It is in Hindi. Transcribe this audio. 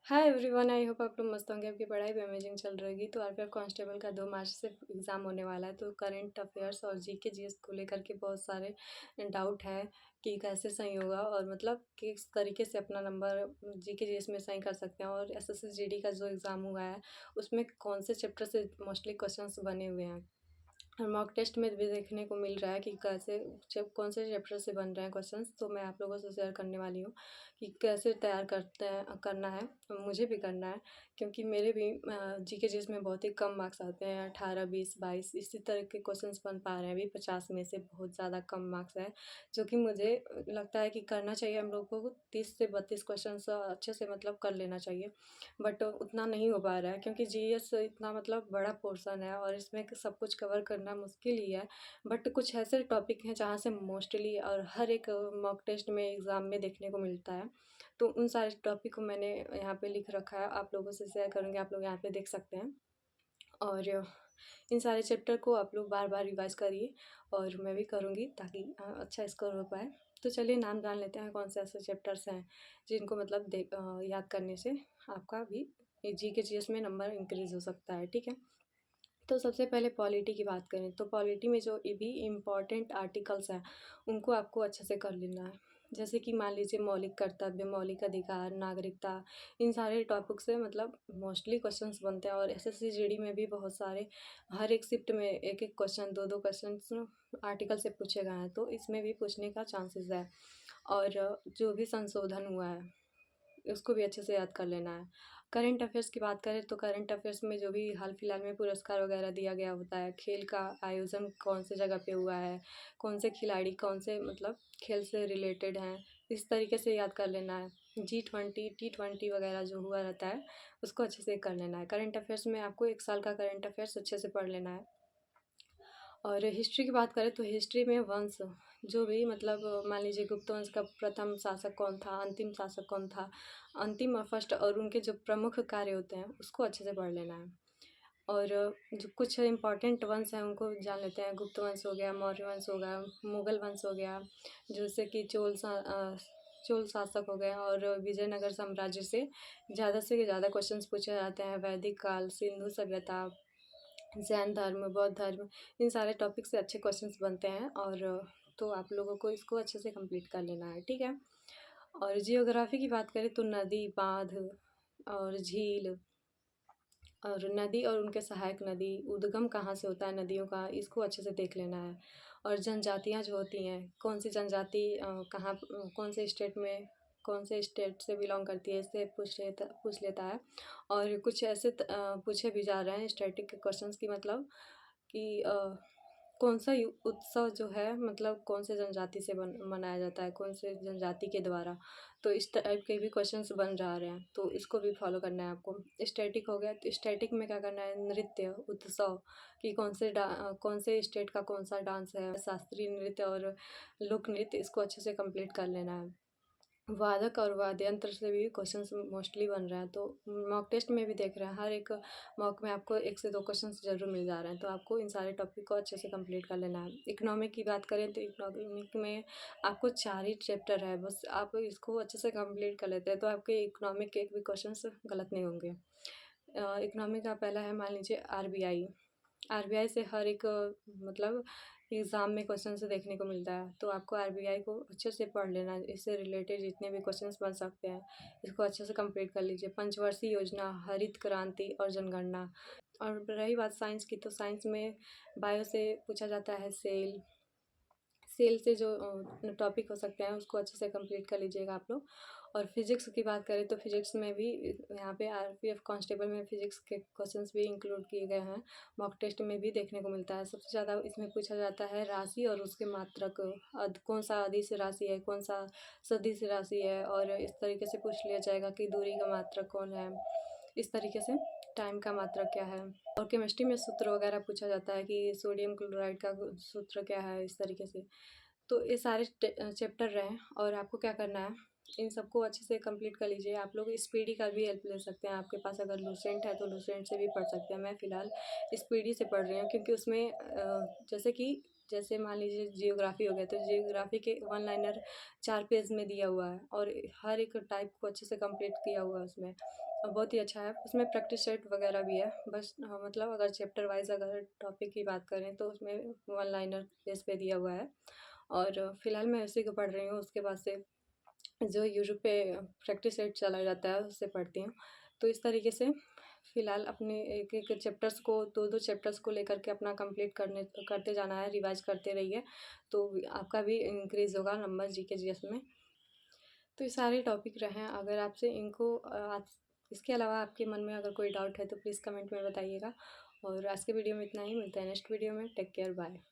हाय एवरीवन, आई होप आप लोग मस्त होंगे। आपकी पढ़ाई भी अमेजिंग चल रही होगी। तो आरपीएफ कांस्टेबल का 2 मार्च से एग्ज़ाम होने वाला है। तो करंट अफेयर्स और जीके जीएस को लेकर के बहुत सारे डाउट है कि कैसे सही होगा और मतलब किस तरीके से अपना नंबर जीके जीएस में सही कर सकते हैं। और एसएससी जीडी का जो एग्ज़ाम हुआ है उसमें कौन से चैप्टर से मोस्टली क्वेश्चंस बने हुए हैं। और मॉक टेस्ट में भी देखने को मिल रहा है कि कैसे जब कौन से चैप्टर से बन रहे हैं क्वेश्चंस। तो मैं आप लोगों से शेयर करने वाली हूँ कि कैसे तैयार करते हैं करना है। तो मुझे भी करना है क्योंकि मेरे भी जीके जीएस में बहुत ही कम मार्क्स आते हैं, 18 20 22 इसी तरह के क्वेश्चंस बन पा रहे हैं। अभी 50 में से बहुत ज़्यादा कम मार्क्स है, जो कि मुझे लगता है कि करना चाहिए। हम लोग को 30 से 32 क्वेश्चन अच्छे से मतलब कर लेना चाहिए, बट उतना नहीं हो पा रहा है क्योंकि जीएस इतना मतलब बड़ा पोर्शन है और इसमें सब कुछ कवर करना मुश्किल ही है। बट कुछ ऐसे टॉपिक हैं जहाँ से मोस्टली और हर एक मॉक टेस्ट में एग्ज़ाम में देखने को मिलता है। तो उन सारे टॉपिक को मैंने यहाँ पे लिख रखा है, आप लोगों से शेयर करूँगी, आप लोग यहाँ पे देख सकते हैं। और इन सारे चैप्टर को आप लोग बार बार रिवाइज करिए और मैं भी करूँगी ताकि अच्छा स्कोर हो पाए। तो चलिए नाम जान लेते हैं कौन से ऐसे चैप्टर्स हैं जिनको मतलब याद करने से आपका भी जीके जीएस में नंबर इंक्रीज़ हो सकता है। ठीक है, तो सबसे पहले पॉलिटी की बात करें तो पॉलिटी में जो भी इम्पोर्टेंट आर्टिकल्स हैं उनको आपको अच्छे से कर लेना है। जैसे कि मान लीजिए मौलिक कर्तव्य, मौलिक अधिकार, नागरिकता, इन सारे टॉपिक से मतलब मोस्टली क्वेश्चंस बनते हैं। और एसएससी जीडी में भी बहुत सारे हर एक शिफ्ट में एक एक क्वेश्चन, दो दो क्वेश्चन आर्टिकल से पूछे गए हैं, तो इसमें भी पूछने का चांसेस है। और जो भी संशोधन हुआ है उसको भी अच्छे से याद कर लेना है। करंट अफेयर्स की बात करें तो करंट अफेयर्स में जो भी हाल फिलहाल में पुरस्कार वगैरह दिया गया होता है, खेल का आयोजन कौन से जगह पे हुआ है, कौन से खिलाड़ी कौन से मतलब खेल से रिलेटेड हैं, इस तरीके से याद कर लेना है। G20 T20 वगैरह जो हुआ रहता है उसको अच्छे से कर लेना है। करंट अफेयर्स में आपको 1 साल का करंट अफेयर्स अच्छे से पढ़ लेना है। और हिस्ट्री की बात करें तो हिस्ट्री में वंश जो भी मतलब मान लीजिए गुप्त वंश का प्रथम शासक कौन था, अंतिम शासक कौन था, अंतिम और फर्स्ट और उनके जो प्रमुख कार्य होते हैं उसको अच्छे से पढ़ लेना है। और जो कुछ इम्पॉर्टेंट वंश हैं उनको जान लेते हैं। गुप्त वंश हो गया, मौर्य वंश हो गया, मुगल वंश हो गया, जैसे कि चोल शासक हो गए। और विजयनगर साम्राज्य से ज़्यादा क्वेश्चंस पूछे जाते हैं। वैदिक काल, सिंधु सभ्यता, जैन धर्म, बौद्ध धर्म, इन सारे टॉपिक से अच्छे क्वेश्चंस बनते हैं। और तो आप लोगों को इसको अच्छे से कंप्लीट कर लेना है। ठीक है, और जियोग्राफी की बात करें तो नदी, बांध और झील और नदी और उनके सहायक नदी, उद्गम कहाँ से होता है नदियों का, इसको अच्छे से देख लेना है। और जनजातियाँ जो होती हैं, कौन सी जनजाति कहाँ कौन से स्टेट में कौन से स्टेट से बिलोंग करती है, इससे पूछ लेता है। और कुछ ऐसे पूछे भी जा रहे हैं स्टैटिक के क्वेश्चंस की मतलब कि कौन सा उत्सव जो है मतलब कौन से जनजाति से मनाया जाता है, कौन से जनजाति के द्वारा। तो इस टाइप के भी क्वेश्चंस बन जा रहे हैं, तो इसको भी फॉलो करना है आपको। स्टैटिक हो गया तो स्टैटिक में क्या करना है, नृत्य उत्सव कि कौन से स्टेट का कौन सा डांस है, शास्त्रीय नृत्य और लोक नृत्य, इसको अच्छे से कंप्लीट कर लेना है। वादक और वाद्य यंत्र से भी क्वेश्चंस मोस्टली बन रहे हैं, तो मॉक टेस्ट में भी देख रहे हैं हर एक मॉक में आपको 1 से 2 क्वेश्चंस ज़रूर मिल जा रहे हैं। तो आपको इन सारे टॉपिक को अच्छे से कंप्लीट कर लेना है। इकोनॉमिक की बात करें तो इकोनॉमिक में आपको 4 ही चैप्टर है, बस आप इसको अच्छे से कंप्लीट कर लेते हैं तो आपके इकोनॉमिक के एक भी क्वेश्चंस गलत नहीं होंगे। इकोनॉमिक का पहला है मान लीजिए आरबीआई। आरबीआई से हर एक मतलब एग्ज़ाम में क्वेश्चन से देखने को मिलता है, तो आपको आरबीआई को अच्छे से पढ़ लेना है। इससे रिलेटेड जितने भी क्वेश्चंस बन सकते हैं इसको अच्छे से कंप्लीट कर लीजिए। पंचवर्षीय योजना, हरित क्रांति और जनगणना। और रही बात साइंस की, तो साइंस में बायो से पूछा जाता है सेल। सेल से जो टॉपिक हो सकते हैं उसको अच्छे से कंप्लीट कर लीजिएगा आप लोग। और फिजिक्स की बात करें तो फिजिक्स में भी यहाँ पे आरपीएफ कांस्टेबल में फिजिक्स के क्वेश्चंस भी इंक्लूड किए गए हैं। मॉक टेस्ट में भी देखने को मिलता है। सबसे ज़्यादा इसमें पूछा जाता है राशि और उसके मात्रक, कौन सा अदिश राशि है, कौन सा सदिश राशि है। और इस तरीके से पूछ लिया जाएगा कि दूरी का मात्रक कौन है, इस तरीके से टाइम का मात्रक क्या है। और केमिस्ट्री में सूत्र वगैरह पूछा जाता है कि सोडियम क्लोराइड का सूत्र क्या है, इस तरीके से। तो ये सारे चैप्टर रहे और आपको क्या करना है, इन सबको अच्छे से कंप्लीट कर लीजिए। आप लोग स्पीडी का भी हेल्प ले सकते हैं, आपके पास अगर लूसेंट है तो लूसेंट से भी पढ़ सकते हैं। मैं फ़िलहाल स्पीडी से पढ़ रही हूँ क्योंकि उसमें जैसे मान लीजिए जियोग्राफी हो गया तो जियोग्राफी के वन लाइनर 4 पेज में दिया हुआ है और हर एक टाइप को अच्छे से कंप्लीट किया हुआ है उसमें। बहुत ही अच्छा है, उसमें प्रैक्टिस सेट वगैरह भी है। बस मतलब अगर चैप्टर वाइज़ अगर टॉपिक की बात करें तो उसमें वन लाइनर बेस पे दिया हुआ है। और फिलहाल मैं उसी को पढ़ रही हूँ, उसके बाद से जो यूट्यूब पे प्रैक्टिस सेट चला जाता है उससे पढ़ती हूँ। तो इस तरीके से फ़िलहाल अपने एक-एक चैप्टर्स को 2-2 चैप्टर्स को लेकर के अपना कंप्लीट करते जाना है, रिवाइज़ करते रहिए, तो आपका भी इंक्रीज़ होगा नंबर जीके जीएस में। तो ये सारे टॉपिक रहे हैं, अगर आपसे इनको आप इसके अलावा आपके मन में अगर कोई डाउट है तो प्लीज़ कमेंट में बताइएगा। और आज के वीडियो में इतना ही, मिलते हैं नेक्स्ट वीडियो में। Take care, bye.